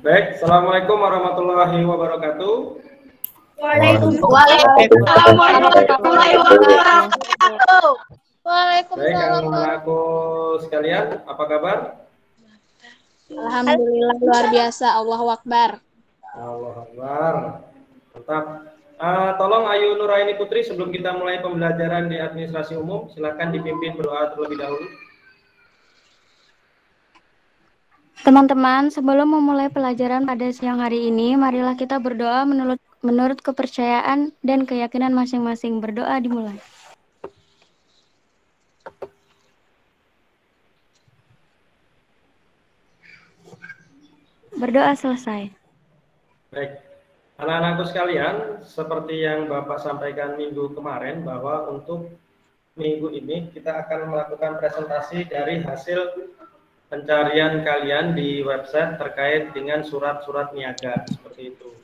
Baik, Assalamualaikum warahmatullahi wabarakatuh. Waalaikumsalam warahmatullahi wabarakatuh. Baik, anak-anakku sekalian, apa kabar? Alhamdulillah luar biasa. Allahu Akbar. Allahu Akbar. Mantap. Tolong Ayu Nuraini Putri, sebelum kita mulai pembelajaran di administrasi umum, silakan dipimpin berdoa terlebih dahulu. Teman-teman, sebelum memulai pelajaran pada siang hari ini, marilah kita berdoa menurut kepercayaan dan keyakinan masing-masing. Berdoa dimulai. Berdoa selesai. Baik, anak-anakku sekalian, seperti yang Bapak sampaikan minggu kemarin, bahwa untuk minggu ini kita akan melakukan presentasi dari hasil pencarian kalian di website terkait dengan surat-surat niaga, seperti itu.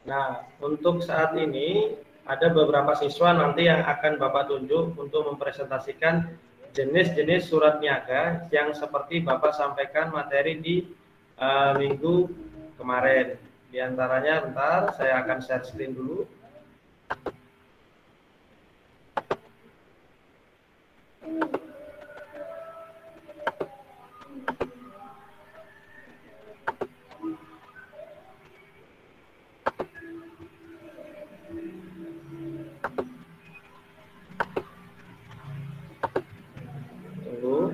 Nah, untuk saat ini ada beberapa siswa nanti yang akan Bapak tunjuk untuk mempresentasikan jenis-jenis surat niaga yang seperti Bapak sampaikan materi di minggu kemarin. Di antaranya, bentar, saya akan share screen dulu. Tunggu.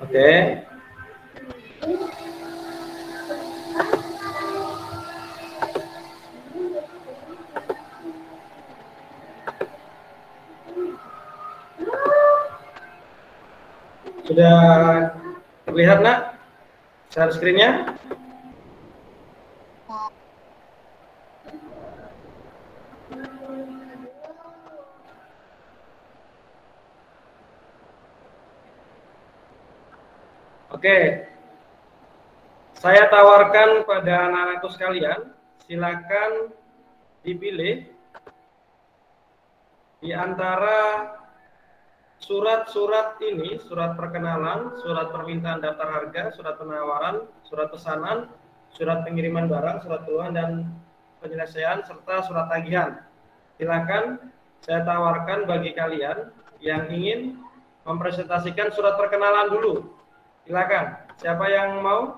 Oke. Sudah terlihat, nak, share screen-nya? Oke, saya tawarkan pada anak-anakku sekalian, silakan dipilih di antara surat-surat ini, surat perkenalan, surat permintaan daftar harga, surat penawaran, surat pesanan, surat pengiriman barang, surat keluhan dan penyelesaian, serta surat tagihan. Silakan saya tawarkan bagi kalian yang ingin mempresentasikan surat perkenalan dulu. Silakan, siapa yang mau?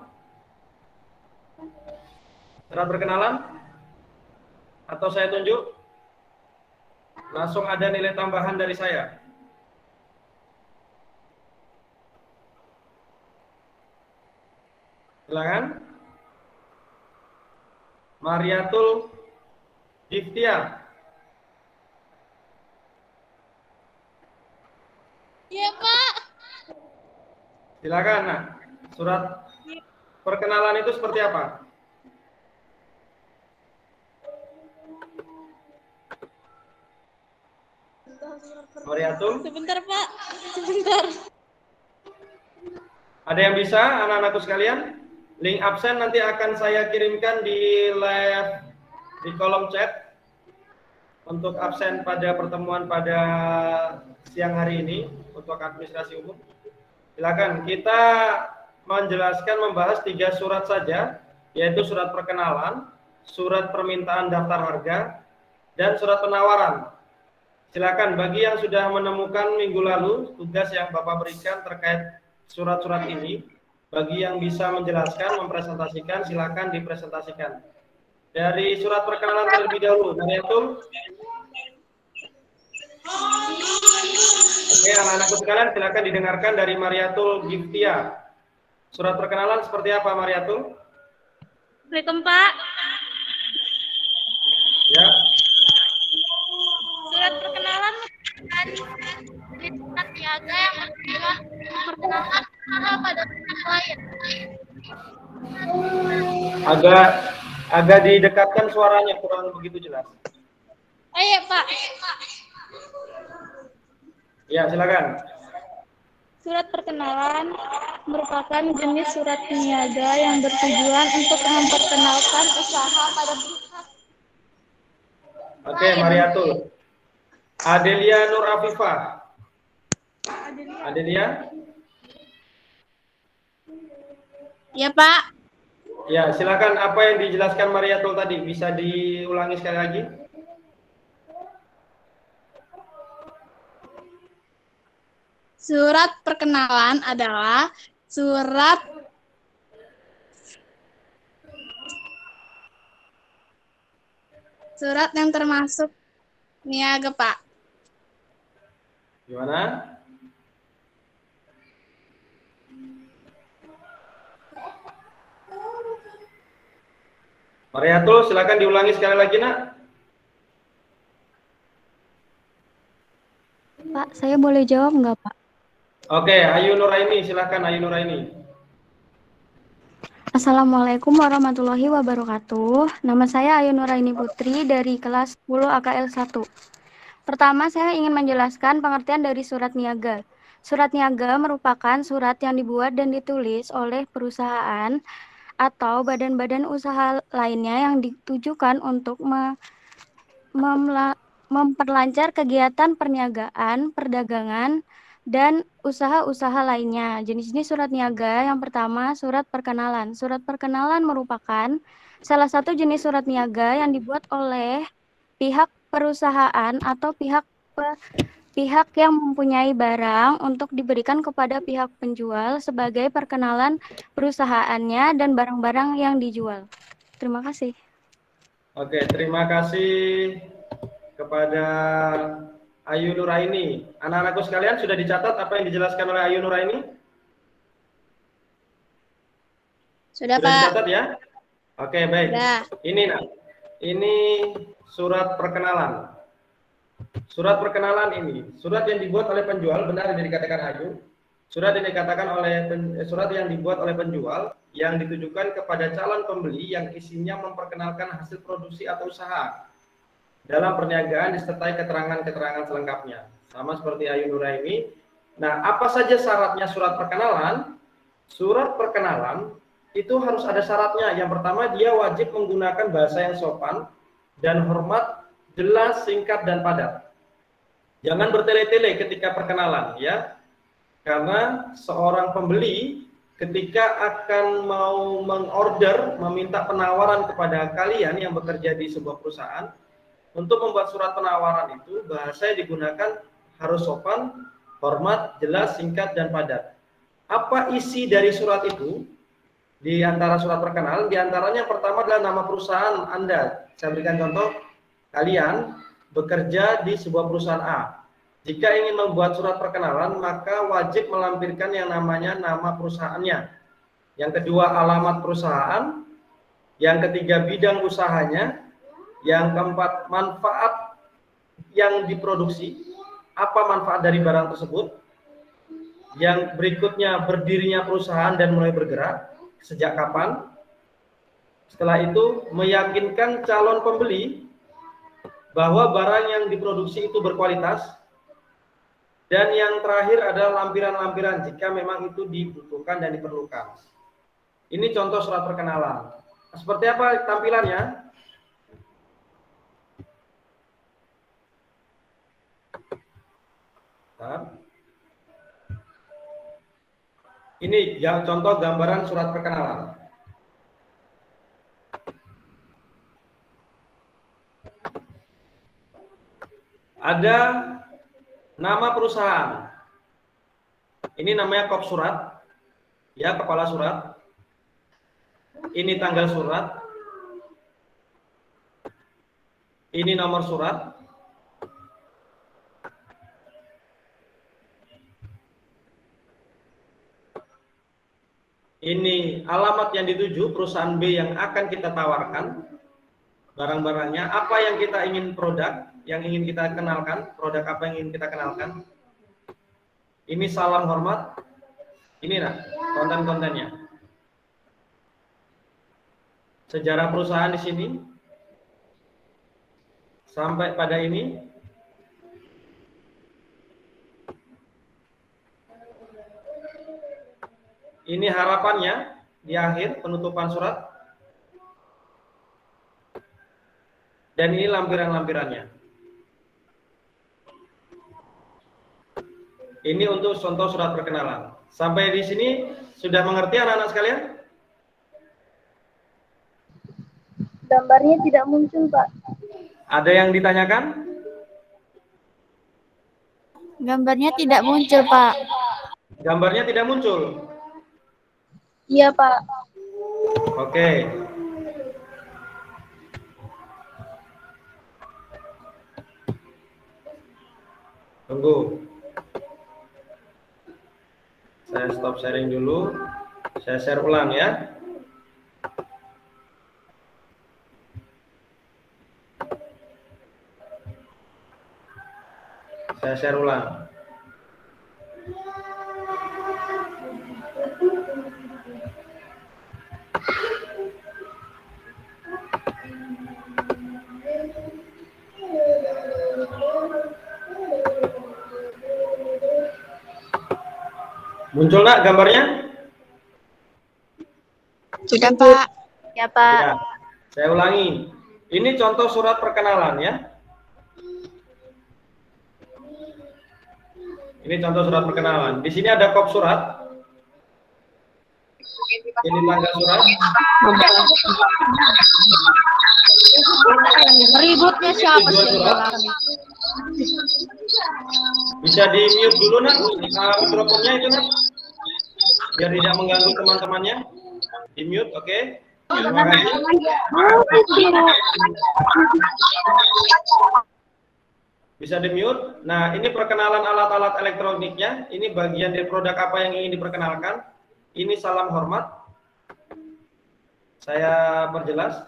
Surat perkenalan? Atau saya tunjuk? Langsung ada nilai tambahan dari saya. Silakan. Mariatul Giftia. Iya, Pak. Silakan, nah. Surat perkenalan itu seperti apa? Mariatul? Sebentar, Pak. Sebentar. Ada yang bisa, anak-anakku sekalian? Link absen nanti akan saya kirimkan di live di kolom chat untuk absen pada pertemuan pada siang hari ini untuk administrasi umum. Silakan, kita menjelaskan membahas 3 surat saja, yaitu surat perkenalan, surat permintaan daftar harga, dan surat penawaran. Silakan, bagi yang sudah menemukan minggu lalu tugas yang Bapak berikan terkait surat-surat ini, bagi yang bisa menjelaskan, mempresentasikan, silakan dipresentasikan. Dari surat perkenalan terlebih dahulu, Mariatul. Oke, anak-anakku sekalian, silakan didengarkan dari Mariatul Giftia. Surat perkenalan seperti apa, Mariatul? Assalamualaikum, Pak. niaga yang bertujuan memperkenalkan usaha pada pihak lain. Agak didekatkan suaranya, kurang begitu jelas. Iya, Pak. Ya, silakan. Surat perkenalan merupakan jenis surat niaga yang bertujuan untuk memperkenalkan usaha pada pihak. Oke, Mariatul. Adelia Nur Afifah. Adelia? Ya, Pak. Ya, silakan. Apa yang dijelaskan Mariatul tadi bisa diulangi sekali lagi? Surat perkenalan adalah surat yang termasuk niaga, Pak. Gimana? Mariatul, silakan diulangi sekali lagi, Nak. Pak, saya boleh jawab nggak, Pak? Oke, Ayu Nuraini, silakan Ayu Nuraini. Assalamualaikum warahmatullahi wabarakatuh. Nama saya Ayu Nuraini Putri dari kelas 10 AKL 1. Pertama, saya ingin menjelaskan pengertian dari surat niaga. Surat niaga merupakan surat yang dibuat dan ditulis oleh perusahaan atau badan-badan usaha lainnya yang ditujukan untuk memperlancar kegiatan perniagaan, perdagangan, dan usaha-usaha lainnya. Jenis-jenis surat niaga yang pertama, surat perkenalan. Surat perkenalan merupakan salah satu jenis surat niaga yang dibuat oleh pihak perusahaan atau pihak yang mempunyai barang untuk diberikan kepada pihak penjual sebagai perkenalan perusahaannya dan barang-barang yang dijual. Terima kasih. Oke, terima kasih kepada Ayu Nuraini. Anak-anakku sekalian, sudah dicatat apa yang dijelaskan oleh Ayu Nuraini? Sudah, Pak. Dicatat ya? Oke, baik. Sudah. Ini surat perkenalan. Surat perkenalan ini, surat yang dibuat oleh penjual, benar yang dikatakan Ayu. Surat yang dibuat oleh penjual yang ditujukan kepada calon pembeli yang isinya memperkenalkan hasil produksi atau usaha. Dalam perniagaan disertai keterangan-keterangan selengkapnya. Sama seperti Ayu Nuraini. Nah, apa saja syaratnya surat perkenalan? Surat perkenalan itu harus ada syaratnya. Yang pertama, dia wajib menggunakan bahasa yang sopan dan hormat, jelas, singkat, dan padat. Jangan bertele-tele ketika perkenalan, ya. Karena seorang pembeli ketika akan mau mengorder, meminta penawaran kepada kalian yang bekerja di sebuah perusahaan, untuk membuat surat penawaran itu bahasa yang digunakan harus sopan, hormat, jelas, singkat, dan padat. Apa isi dari surat itu? Di antara surat perkenalan, di antaranya yang pertama adalah nama perusahaan Anda. Saya berikan contoh, kalian bekerja di sebuah perusahaan A. Jika ingin membuat surat perkenalan, maka wajib melampirkan yang namanya nama perusahaannya. Yang kedua, alamat perusahaan. Yang ketiga, bidang usahanya. Yang keempat, manfaat yang diproduksi. Apa manfaat dari barang tersebut? Yang berikutnya, berdirinya perusahaan dan mulai bergerak. Sejak kapan? Setelah itu, meyakinkan calon pembeli bahwa barang yang diproduksi itu berkualitas. Dan yang terakhir adalah lampiran-lampiran jika memang itu dibutuhkan dan diperlukan. Ini contoh surat perkenalan. Seperti apa tampilannya? Ini yang contoh gambaran surat perkenalan. Ada nama perusahaan. Ini namanya kop surat. Ya, kepala surat. Ini tanggal surat. Ini nomor surat. Ini alamat yang dituju, perusahaan B yang akan kita tawarkan barang-barangnya, apa yang kita ingin produk, yang ingin kita kenalkan, produk apa yang ingin kita kenalkan. Ini salam hormat. Ini nah, konten-kontennya. Sejarah perusahaan di sini. Sampai pada ini. Ini harapannya di akhir penutupan surat. Dan ini lampiran-lampirannya. Ini untuk contoh surat perkenalan. Sampai di sini sudah mengerti anak-anak sekalian? Gambarnya tidak muncul, Pak. Ada yang ditanyakan? Gambarnya tidak muncul, Pak. Gambarnya tidak muncul? Iya, Pak. Oke. Tunggu. Saya stop sharing dulu. Saya share ulang ya. Saya share ulang. Muncul nggak gambarnya? Sudah, Pak. Ya, Pak. Ya, saya ulangi. Ini contoh surat perkenalan ya. Ini contoh surat perkenalan. Di sini ada kop surat. Ini tanggal surat. Ributnya siapa Tujuan sih? surat. Bisa di mute dulu nak, mikrofonnya itu nak, biar tidak mengganggu teman-temannya. Di mute, oke? Terima kasih. Bisa di mute. Nah, ini perkenalan alat-alat elektroniknya. Ini bagian dari produk apa yang ingin diperkenalkan. Ini salam hormat. Saya perjelas.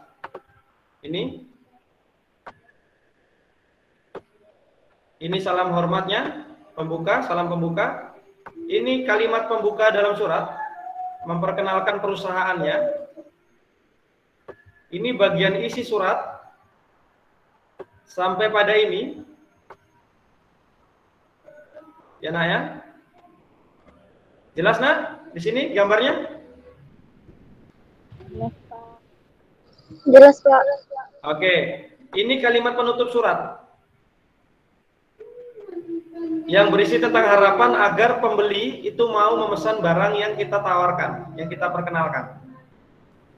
Ini salam hormatnya, pembuka, salam pembuka. Ini kalimat pembuka dalam surat, memperkenalkan perusahaannya. Ini bagian isi surat. Sampai pada ini. Ya nak ya? Jelas nak? Di sini gambarnya? Jelas, Pak. Oke, ini kalimat penutup surat yang berisi tentang harapan agar pembeli itu mau memesan barang yang kita tawarkan, yang kita perkenalkan.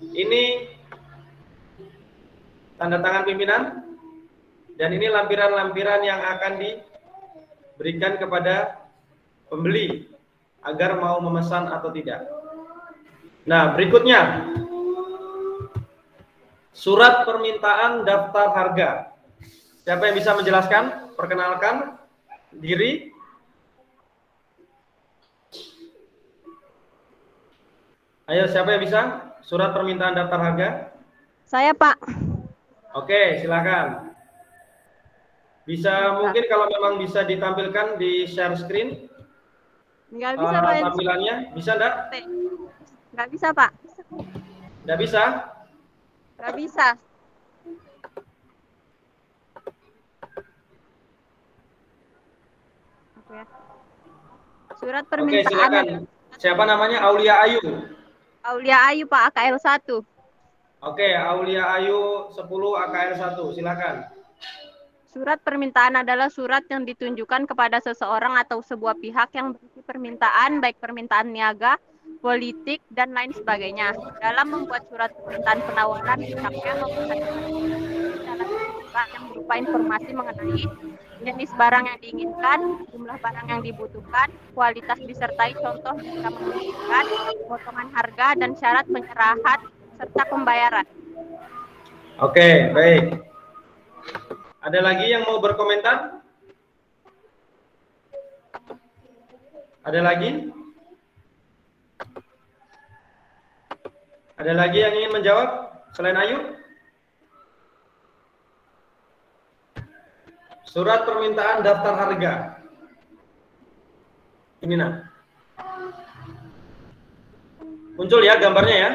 Ini tanda tangan pimpinan, dan ini lampiran-lampiran yang akan diberikan kepada pembeli agar mau memesan atau tidak. Nah, berikutnya surat permintaan daftar harga. Siapa yang bisa menjelaskan? Perkenalkan diri. Ayo, siapa yang bisa? Surat permintaan daftar harga. Saya, Pak. Oke, silakan. Bisa mungkin kalau memang bisa ditampilkan di share screen. Nggak bisa, Pak. Tampilannya bisa enggak? Nggak bisa, Pak. Enggak bisa? Nggak bisa. Oke. Surat Oke, permintaan. silakan. Siapa namanya? Aulia Ayu. Aulia Ayu, Pak, AKL 1. Oke, Aulia Ayu 10 AKL 1. Silakan. Surat permintaan adalah surat yang ditunjukkan kepada seseorang atau sebuah pihak yang berisi permintaan, baik permintaan niaga, politik, dan lain sebagainya. Dalam membuat surat permintaan penawaran, pihaknya memperhatikan yang berupa informasi mengenai jenis barang yang diinginkan, jumlah barang yang dibutuhkan, kualitas disertai contoh jika memungkinkan, potongan harga, dan syarat penyerahan serta pembayaran. Oke, baik. Ada lagi yang mau berkomentar? Ada lagi? Ada lagi yang ingin menjawab selain Ayu? Surat permintaan daftar harga. Ini nah. Muncul ya gambarnya ya.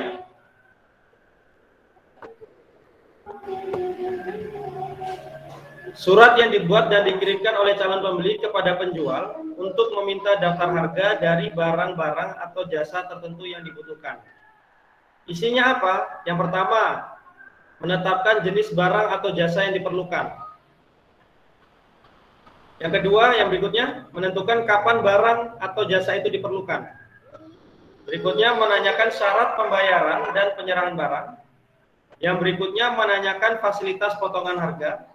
Surat yang dibuat dan dikirimkan oleh calon pembeli kepada penjual untuk meminta daftar harga dari barang-barang atau jasa tertentu yang dibutuhkan. Isinya apa? Yang pertama, menetapkan jenis barang atau jasa yang diperlukan. Yang kedua, yang berikutnya, menentukan kapan barang atau jasa itu diperlukan. Berikutnya, menanyakan syarat pembayaran dan penyerahan barang. Yang berikutnya, menanyakan fasilitas potongan harga.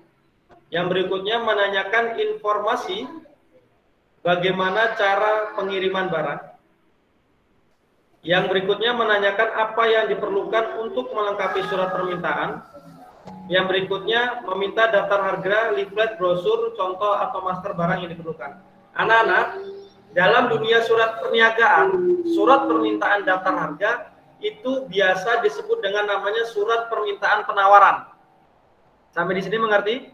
Yang berikutnya, menanyakan informasi bagaimana cara pengiriman barang. Yang berikutnya, menanyakan apa yang diperlukan untuk melengkapi surat permintaan. Yang berikutnya, meminta daftar harga, leaflet, brosur, contoh atau master barang yang diperlukan. Anak-anak, dalam dunia surat perniagaan, surat permintaan daftar harga itu biasa disebut dengan namanya surat permintaan penawaran. Sampai di sini mengerti?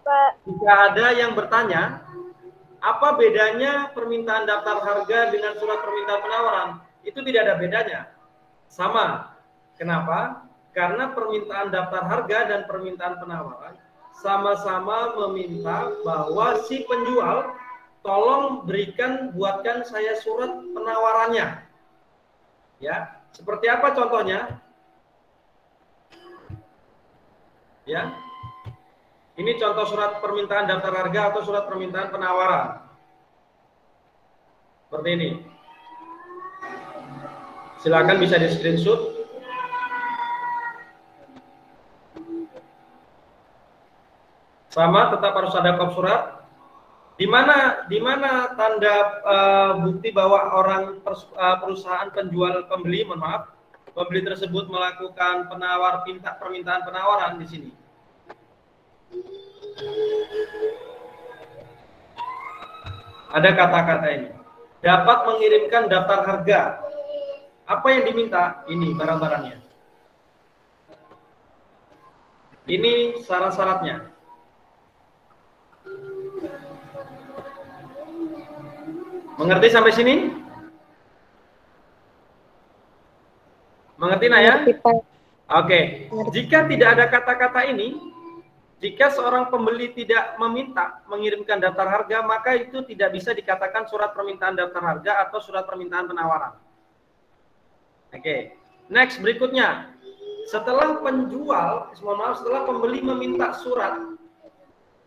Pak. Jika ada yang bertanya, apa bedanya permintaan daftar harga dengan surat permintaan penawaran? Itu tidak ada bedanya. Sama. Kenapa? Karena permintaan daftar harga dan permintaan penawaran sama-sama meminta bahwa si penjual tolong buatkan saya surat penawarannya. Ya, seperti apa contohnya? Ya. Ini contoh surat permintaan daftar harga atau surat permintaan penawaran. Seperti ini. Silakan bisa di screenshot. Sama, tetap harus ada kop surat. Di mana tanda bukti bahwa perusahaan penjual pembeli, mohon maaf, pembeli tersebut melakukan permintaan penawaran di sini. Ada kata-kata ini. Dapat mengirimkan daftar harga. Apa yang diminta? Ini barang-barangnya. Ini syarat-syaratnya. Mengerti sampai sini? Mengerti, Naya? Oke. Jika tidak ada kata-kata ini, jika seorang pembeli tidak meminta mengirimkan daftar harga, maka itu tidak bisa dikatakan surat permintaan daftar harga atau surat permintaan penawaran. Oke. Next, berikutnya. Setelah pembeli meminta surat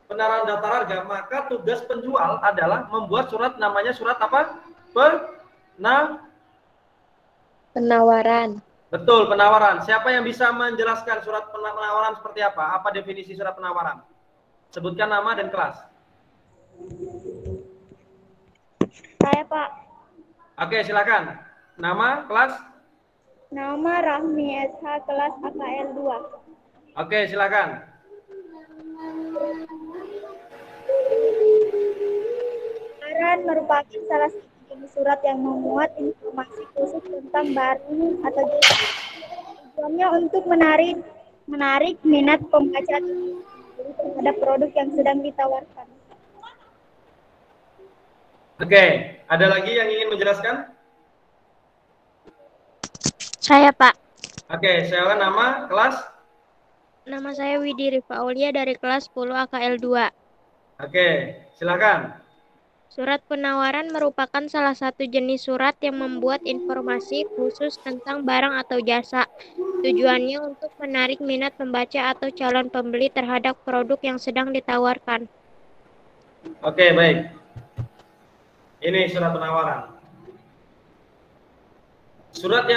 penawaran daftar harga, maka tugas penjual adalah membuat surat, namanya surat apa? Penawaran. Betul, penawaran. Siapa yang bisa menjelaskan surat penawaran seperti apa? Apa definisi surat penawaran? Sebutkan nama dan kelas. Saya, Pak. Oke, silakan. Nama, kelas? Nama Rahmi SH, kelas AKL 2. Oke, silakan. Penawaran merupakan salah satu jenis surat yang memuat informasi khusus tentang barang atau jasa. Tujuannya untuk menarik minat pembaca terhadap produk yang sedang ditawarkan. Oke, ada lagi yang ingin menjelaskan? Saya, Pak. Oke, silakan nama, kelas? Nama saya Widi Rifa Aulia dari kelas 10 AKL 2. Oke, silakan. Surat penawaran merupakan salah satu jenis surat yang membuat informasi khusus tentang barang atau jasa. Tujuannya untuk menarik minat pembaca atau calon pembeli terhadap produk yang sedang ditawarkan. Oke, baik. Ini surat penawaran. Surat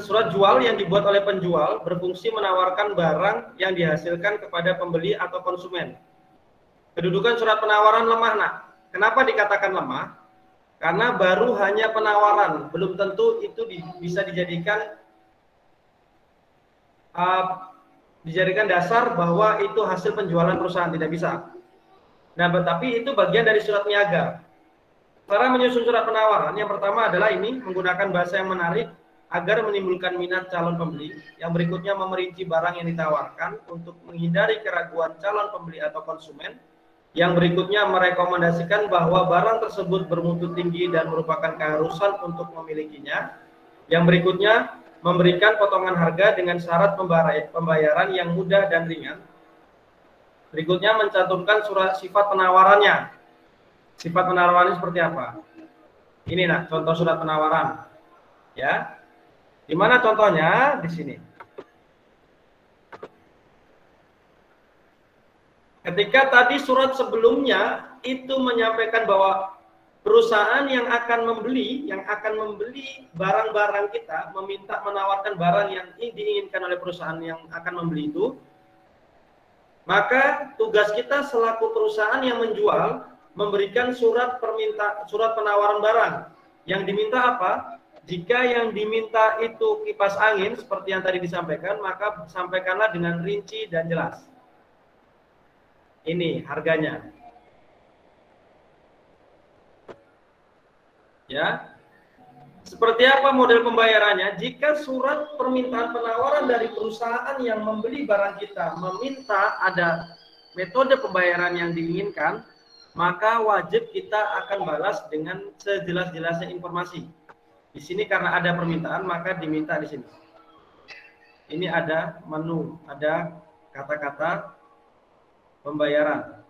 surat jual yang dibuat oleh penjual berfungsi menawarkan barang yang dihasilkan kepada pembeli atau konsumen. Kedudukan surat penawaran lemah, nak. Kenapa dikatakan lemah? Karena baru hanya penawaran, belum tentu itu bisa dijadikan dasar bahwa itu hasil penjualan perusahaan, tidak bisa. Nah, tetapi itu bagian dari surat niaga. Cara menyusun surat penawaran yang pertama adalah ini, menggunakan bahasa yang menarik agar menimbulkan minat calon pembeli. Yang berikutnya memerinci barang yang ditawarkan untuk menghindari keraguan calon pembeli atau konsumen. Yang berikutnya merekomendasikan bahwa barang tersebut bermutu tinggi dan merupakan keharusan untuk memilikinya. Yang berikutnya memberikan potongan harga dengan syarat pembayaran yang mudah dan ringan. Berikutnya mencantumkan surat sifat penawarannya. Sifat penawarannya seperti apa? Ini nah, contoh surat penawaran. Ya. Di mana contohnya? Di sini. Ketika tadi surat sebelumnya itu menyampaikan bahwa perusahaan yang akan membeli barang-barang kita, menawarkan barang yang diinginkan oleh perusahaan yang akan membeli itu, maka tugas kita selaku perusahaan yang menjual memberikan surat penawaran barang. Yang diminta apa? Jika yang diminta itu kipas angin seperti yang tadi disampaikan, maka sampaikanlah dengan rinci dan jelas. Ini harganya. Ya. Seperti apa model pembayarannya? Jika surat permintaan penawaran dari perusahaan yang membeli barang kita meminta ada metode pembayaran yang diinginkan, maka wajib kita akan balas dengan sejelas-jelasnya informasi. Di sini karena ada permintaan, maka diminta di sini. Ini ada menu, ada kata-kata pembayaran.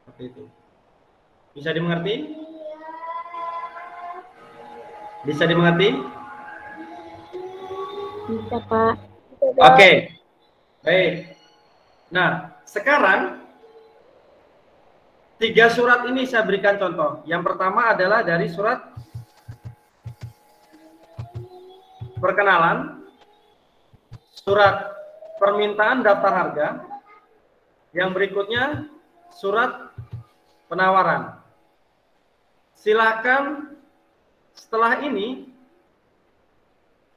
Seperti itu. Bisa dimengerti? Bisa dimengerti? Bisa, Pak. Oke. Baik. Nah, sekarang 3 surat ini saya berikan contoh. Yang pertama adalah dari surat perkenalan, surat permintaan daftar harga, yang berikutnya surat penawaran. Silakan setelah ini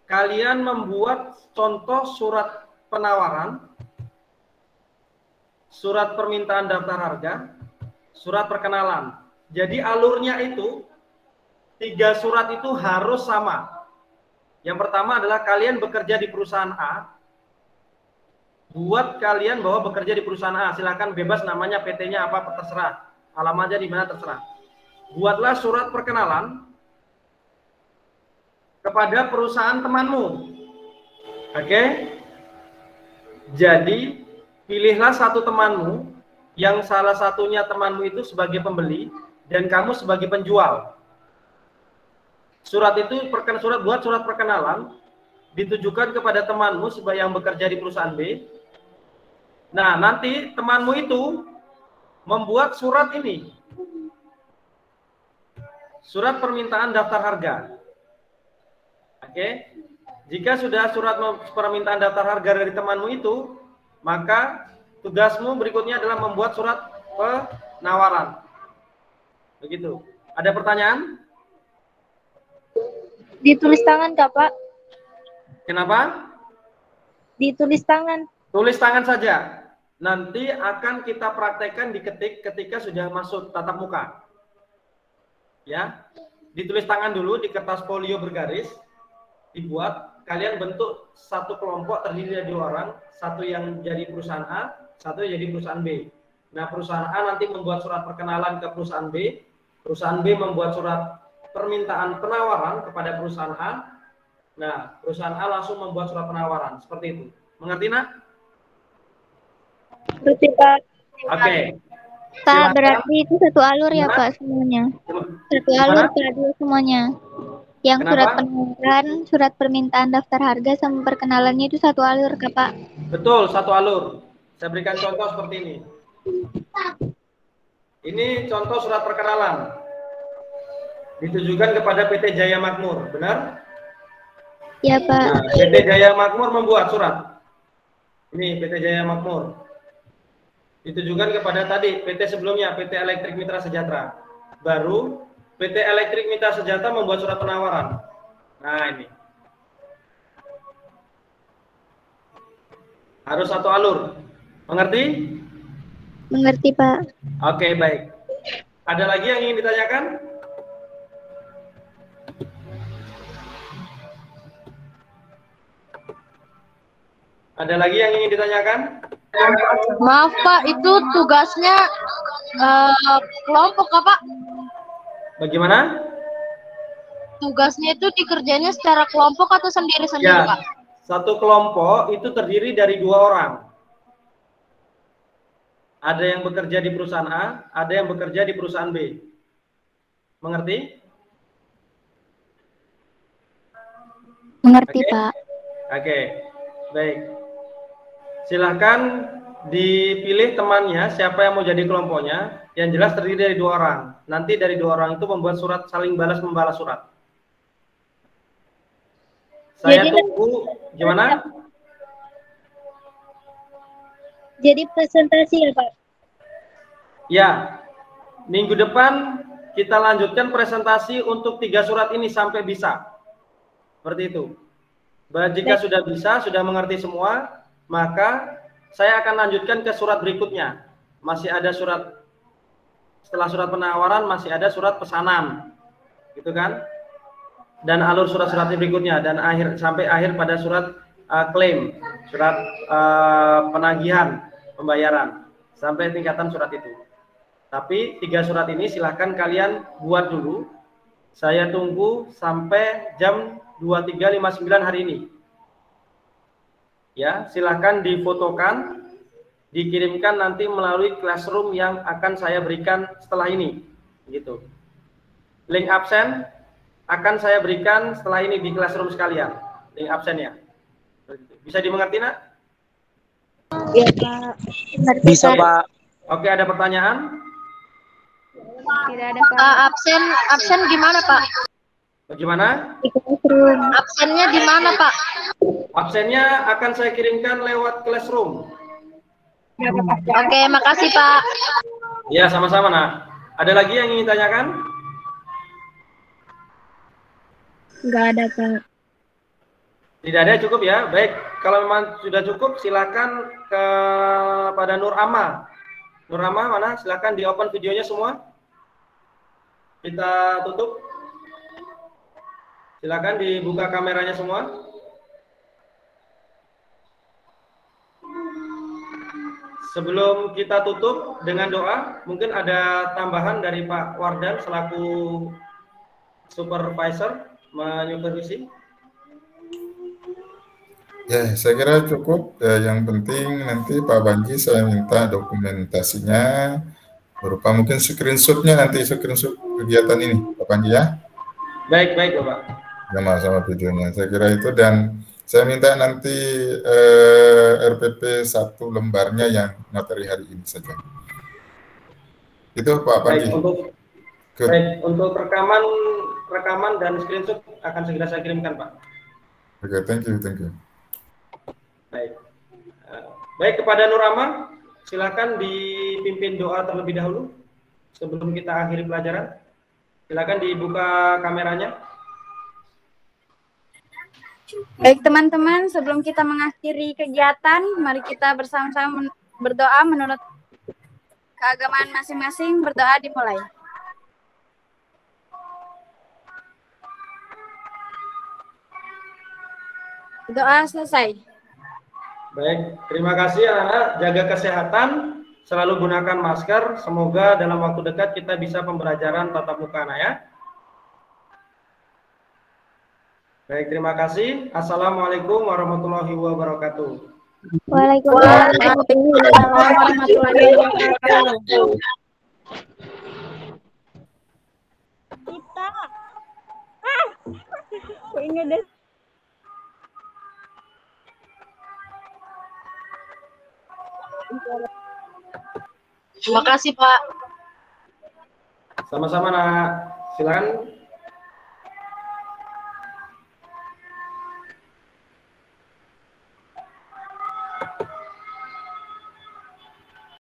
kalian membuat contoh surat penawaran, surat permintaan daftar harga, surat perkenalan. Jadi alurnya itu 3 surat itu harus sama. Yang pertama adalah kalian bekerja di perusahaan A. Buat kalian bahwa bekerja di perusahaan A, silakan bebas namanya PT-nya apa terserah, alamatnya di mana terserah. Buatlah surat perkenalan kepada perusahaan temanmu. Oke? Jadi pilihlah satu temanmu yang salah satunya temanmu itu sebagai pembeli dan kamu sebagai penjual. Surat itu buat surat perkenalan ditujukan kepada temanmu yang bekerja di perusahaan B. Nah, nanti temanmu itu membuat surat ini. Surat permintaan daftar harga. Oke. Jika sudah surat permintaan daftar harga dari temanmu itu, maka tugasmu berikutnya adalah membuat surat penawaran. Begitu. Ada pertanyaan? Ditulis tangan, Kak, Pak. Kenapa? Ditulis tangan. Tulis tangan saja. Nanti akan kita praktekkan diketik ketika sudah masuk tatap muka. Ya. Ditulis tangan dulu di kertas folio bergaris. Dibuat, kalian bentuk satu kelompok terdiri dari 2 orang, satu yang jadi perusahaan A, satu yang jadi perusahaan B. Nah, perusahaan A nanti membuat surat perkenalan ke perusahaan B, perusahaan B membuat surat permintaan penawaran kepada perusahaan A. Nah, perusahaan A langsung membuat surat penawaran, seperti itu. Mengerti, nak? Berarti, Pak. Oke. Pak, berarti itu satu alur ya, Pak, semuanya. Satu alur dua semuanya. Yang Kenapa? surat penawaran, surat permintaan daftar harga sama perkenalannya itu satu alur, Kak, Pak. Betul, satu alur. Saya berikan contoh seperti ini. Ini contoh surat perkenalan. Ditujukan kepada PT Jaya Makmur, benar? Ya, Pak. Nah, PT Jaya Makmur membuat surat. Ini PT Jaya Makmur. Ditujukan kepada tadi PT sebelumnya, PT Elektrik Mitra Sejahtera. Baru PT Elektrik Mitra Sejahtera membuat surat penawaran. Nah, ini. Harus satu alur. Mengerti? Mengerti, Pak. Oke, baik. Ada lagi yang ingin ditanyakan? Ada lagi yang ingin ditanyakan? Maaf Pak, itu tugasnya kelompok Kak, Pak? Bagaimana? Tugasnya itu dikerjainnya secara kelompok atau sendiri-sendiri Ya, Pak? satu kelompok itu terdiri dari 2 orang. Ada yang bekerja di perusahaan A, ada yang bekerja di perusahaan B. Mengerti? Mengerti, Oke. Pak. Oke, baik. Silahkan dipilih temannya, siapa yang mau jadi kelompoknya. Yang jelas terdiri dari 2 orang. Nanti dari 2 orang itu membuat surat saling balas membalas surat. Saya Jadi, tunggu gimana? Jadi presentasi ya Pak? Ya, minggu depan kita lanjutkan presentasi untuk 3 surat ini sampai bisa. Seperti itu. Jika sudah bisa, sudah mengerti semua, maka saya akan lanjutkan ke surat berikutnya. Masih ada surat, setelah surat penawaran masih ada surat pesanan. Gitu kan? Dan alur surat-surat berikutnya, dan sampai akhir pada surat klaim, surat penagihan pembayaran, sampai tingkatan surat itu. Tapi 3 surat ini silahkan kalian buat dulu. Saya tunggu sampai jam 23.59 hari ini. Ya, silahkan difotokan, dikirimkan nanti melalui classroom yang akan saya berikan setelah ini. Gitu. Link absen akan saya berikan setelah ini di classroom sekalian, link absennya. Bisa dimengerti, Nak? Iya Pak. Bisa Pak. Oke, ada pertanyaan? Tidak ada, Pak. Absen gimana Pak? Bagaimana? Di classroom. Absennya di mana Pak? Absennya akan saya kirimkan lewat classroom. Oke, makasih Pak. Ya, sama-sama, Nak. Ada lagi yang ingin tanyakan? Nggak ada Pak. Tidak ada, cukup ya. Baik, kalau memang sudah cukup, silakan kepada Nur Ama. Nur Ama mana? Silakan di open videonya semua. Kita tutup. Silakan dibuka kameranya semua. Sebelum kita tutup dengan doa, mungkin ada tambahan dari Pak Wardan selaku supervisor menyupervisi. Ya, saya kira cukup. Yang penting nanti Pak Banji saya minta dokumentasinya berupa mungkin screenshotnya, nanti screenshot kegiatan ini, Pak Banji ya. Baik, baik Bapak. Sama-sama videonya. Saya kira itu, dan saya minta nanti RPP 1 lembarnya yang materi hari ini saja. Itu Pak Banji. Baik, untuk rekaman dan screenshot akan segera saya kirimkan, Pak. Oke, thank you. Baik. Baik, kepada Nur Ama, silakan dipimpin doa terlebih dahulu sebelum kita akhiri pelajaran. Silakan dibuka kameranya. Baik teman-teman, sebelum kita mengakhiri kegiatan, mari kita bersama-sama berdoa menurut keagamaan masing-masing. Berdoa dimulai. Doa selesai. Baik, terima kasih anak-anak. Jaga kesehatan, selalu gunakan masker. Semoga dalam waktu dekat kita bisa pembelajaran tatap muka, anak ya. Baik, terima kasih. Assalamualaikum warahmatullahi wabarakatuh. Waalaikumsalam warahmatullahi wabarakatuh. Kita. Ini deh. Terima kasih Pak. Sama-sama, Nak. Silakan